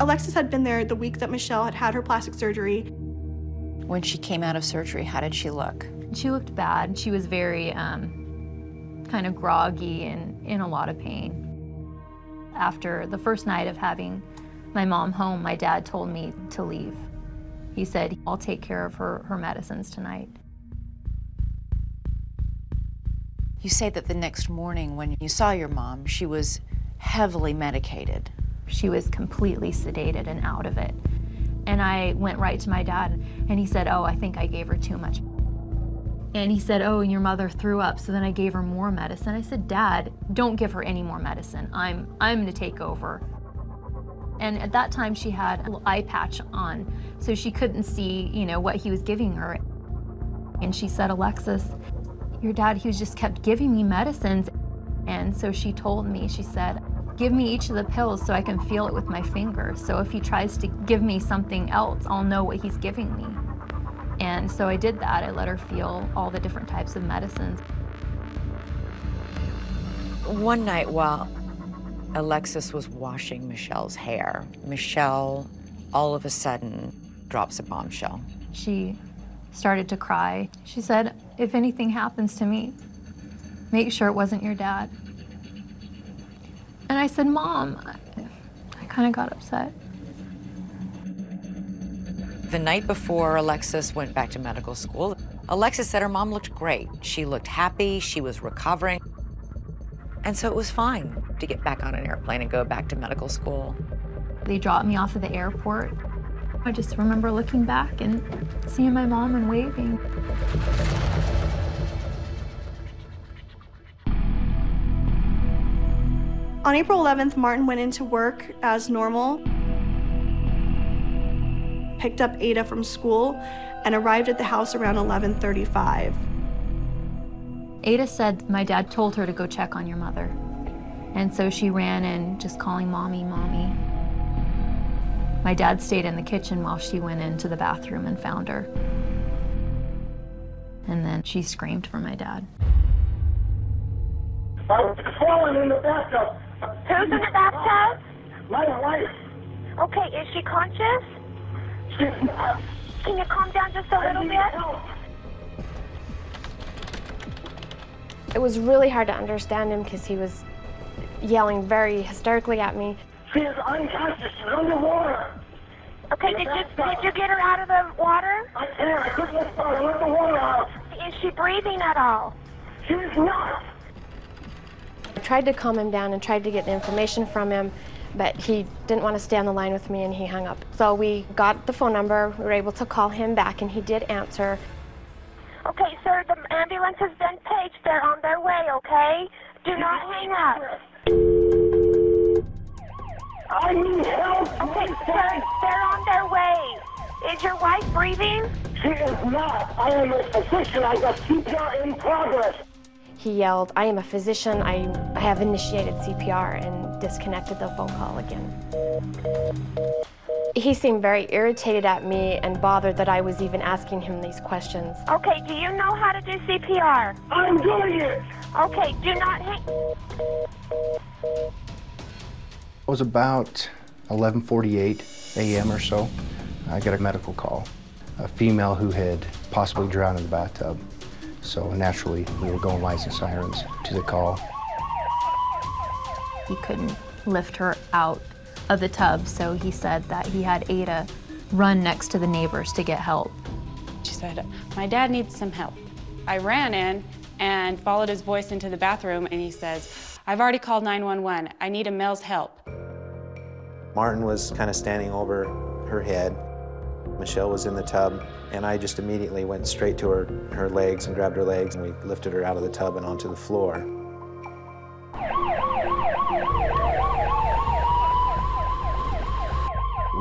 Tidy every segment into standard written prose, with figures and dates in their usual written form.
Alexis had been there the week that Michele had had her plastic surgery. When she came out of surgery, how did she look? She looked bad. She was very kind of groggy and in a lot of pain. After the first night of having my mom home, my dad told me to leave. He said, I'll take care of her medicines tonight. You say that the next morning when you saw your mom, she was heavily medicated. She was completely sedated and out of it. And I went right to my dad, and he said, oh, I think I gave her too much. And he said, oh, your mother threw up, so then I gave her more medicine. I said, Dad, don't give her any more medicine. I'm gonna take over. And at that time, she had a little eye patch on, so she couldn't see, what he was giving her. And she said, Alexis, your dad, he just kept giving me medicines. And so she told me, she said, give me each of the pills so I can feel it with my fingers. So if he tries to give me something else, I'll know what he's giving me. And so I did that. I let her feel all the different types of medicines. One night while Alexis was washing Michele's hair, Michele all of a sudden drops a bombshell. She started to cry. She said, if anything happens to me, make sure it wasn't your dad. And I said, Mom, I kind of got upset. The night before Alexis went back to medical school, Alexis said her mom looked great. She looked happy, she was recovering. And so it was fine to get back on an airplane and go back to medical school. They dropped me off at the airport. I just remember looking back and seeing my mom and waving. On April 11th, Martin went into work as normal, picked up Ada from school, and arrived at the house around 11:35. Ada said my dad told her to go check on your mother. And so she ran in just calling Mommy, Mommy. My dad stayed in the kitchen while she went into the bathroom and found her. And then she screamed for my dad. I was falling in the bathtub. Who's in the bathtub? My wife. Okay, is she conscious? She's not. Can you calm down just a little bit? It was really hard to understand him because he was yelling very hysterically at me. She is unconscious. She's underwater. Okay, did you get her out of the water? I can't. I couldn't let her. Let the water out. Is she breathing at all? She's not. I tried to calm him down and tried to get information from him, but he didn't want to stay on the line with me and he hung up. So we got the phone number, we were able to call him back and he did answer. Okay, sir, the ambulance has been paged. They're on their way, okay? Do not hang up. I need help. Okay, sir, they're on their way. Is your wife breathing? She is not. I am a physician. I got CPR in progress. He yelled, I am a physician, I have initiated CPR, and disconnected the phone call again. He seemed very irritated at me and bothered that I was even asking him these questions. Okay, do you know how to do CPR? I'm doing it. Okay, do not hang... It was about 11:48 a.m. or so. I got a medical call. A female who had possibly drowned in the bathtub. So naturally, we were going lights and sirens to the call. He couldn't lift her out of the tub, so he said that he had Ada run next to the neighbors to get help. She said, my dad needs some help. I ran in and followed his voice into the bathroom, and he says, I've already called 911. I need a male's help. Martin was kind of standing over her head. Michele was in the tub, and I just immediately went straight to her legs and grabbed her legs, and we lifted her out of the tub and onto the floor.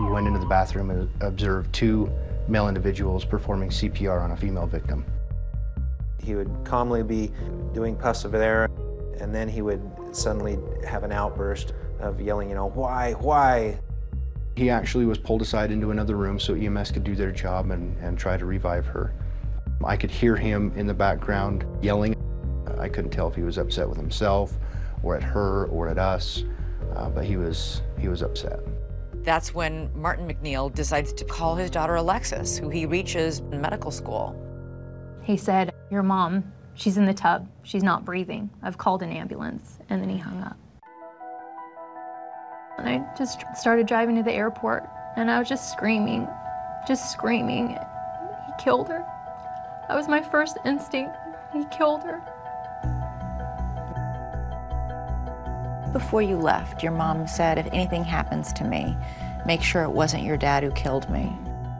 We went into the bathroom and observed two male individuals performing CPR on a female victim. He would calmly be doing puffs of air, and then he would suddenly have an outburst of yelling, why? He actually was pulled aside into another room so EMS could do their job and try to revive her. I could hear him in the background yelling. I couldn't tell if he was upset with himself or at her or at us, but he was upset. That's when Martin MacNeill decides to call his daughter Alexis, who he reaches in medical school. He said, "Your mom, she's in the tub. She's not breathing. I've called an ambulance." And then he hung up. And I just started driving to the airport, and I was just screaming. He killed her. That was my first instinct. He killed her. Before you left, your mom said, if anything happens to me, make sure it wasn't your dad who killed me.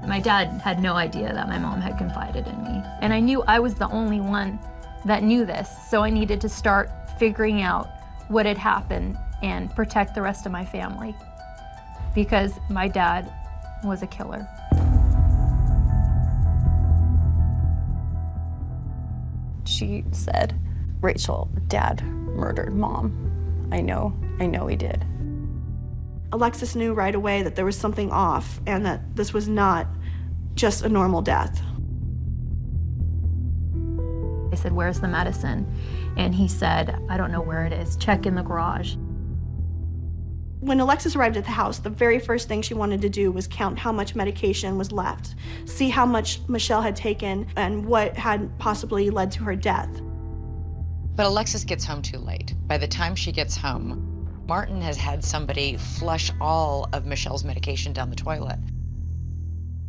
My dad had no idea that my mom had confided in me. And I knew I was the only one that knew this, so I needed to start figuring out what had happened and protect the rest of my family, because my dad was a killer. She said, "Rachel, Dad murdered Mom. I know he did." Alexis knew right away that there was something off and that this was not just a normal death. I said, "Where's the medicine?" And he said, "I don't know where it is. Check in the garage." When Alexis arrived at the house, the very first thing she wanted to do was count how much medication was left, see how much Michele had taken and what had possibly led to her death. But Alexis gets home too late. By the time she gets home, Martin has had somebody flush all of Michele's medication down the toilet.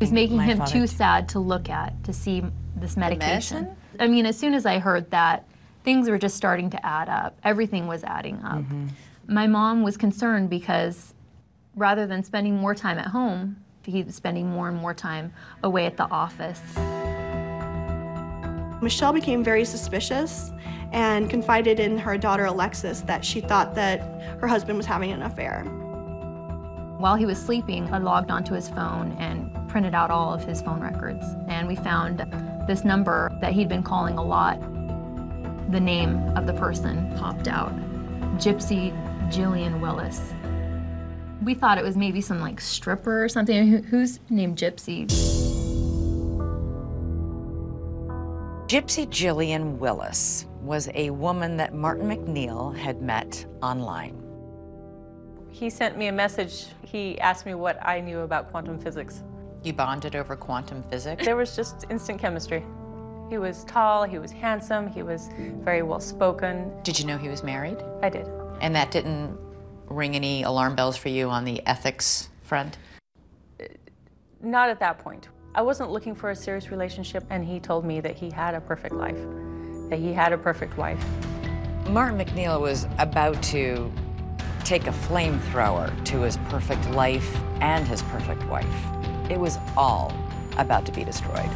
It was making him too sad to look at, to see this medication. I mean, as soon as I heard that, things were just starting to add up. Everything was adding up. My mom was concerned because rather than spending more time at home, he was spending more and more time away at the office. Michele became very suspicious and confided in her daughter Alexis that she thought that her husband was having an affair. While he was sleeping, I logged onto his phone and printed out all of his phone records. And we found this number that he'd been calling a lot. The name of the person popped out, Gypsy Jillian Willis. We thought it was maybe some like stripper or something. Who's named Gypsy? Gypsy Jillian Willis was a woman that Martin MacNeill had met online. He sent me a message. He asked me what I knew about quantum physics. You bonded over quantum physics? There was just instant chemistry. He was tall, he was handsome, he was very well spoken. Did you know he was married? I did. And that didn't ring any alarm bells for you on the ethics front? Not at that point. I wasn't looking for a serious relationship, and he told me that he had a perfect life, that he had a perfect wife. Martin MacNeill was about to take a flamethrower to his perfect life and his perfect wife. It was all about to be destroyed.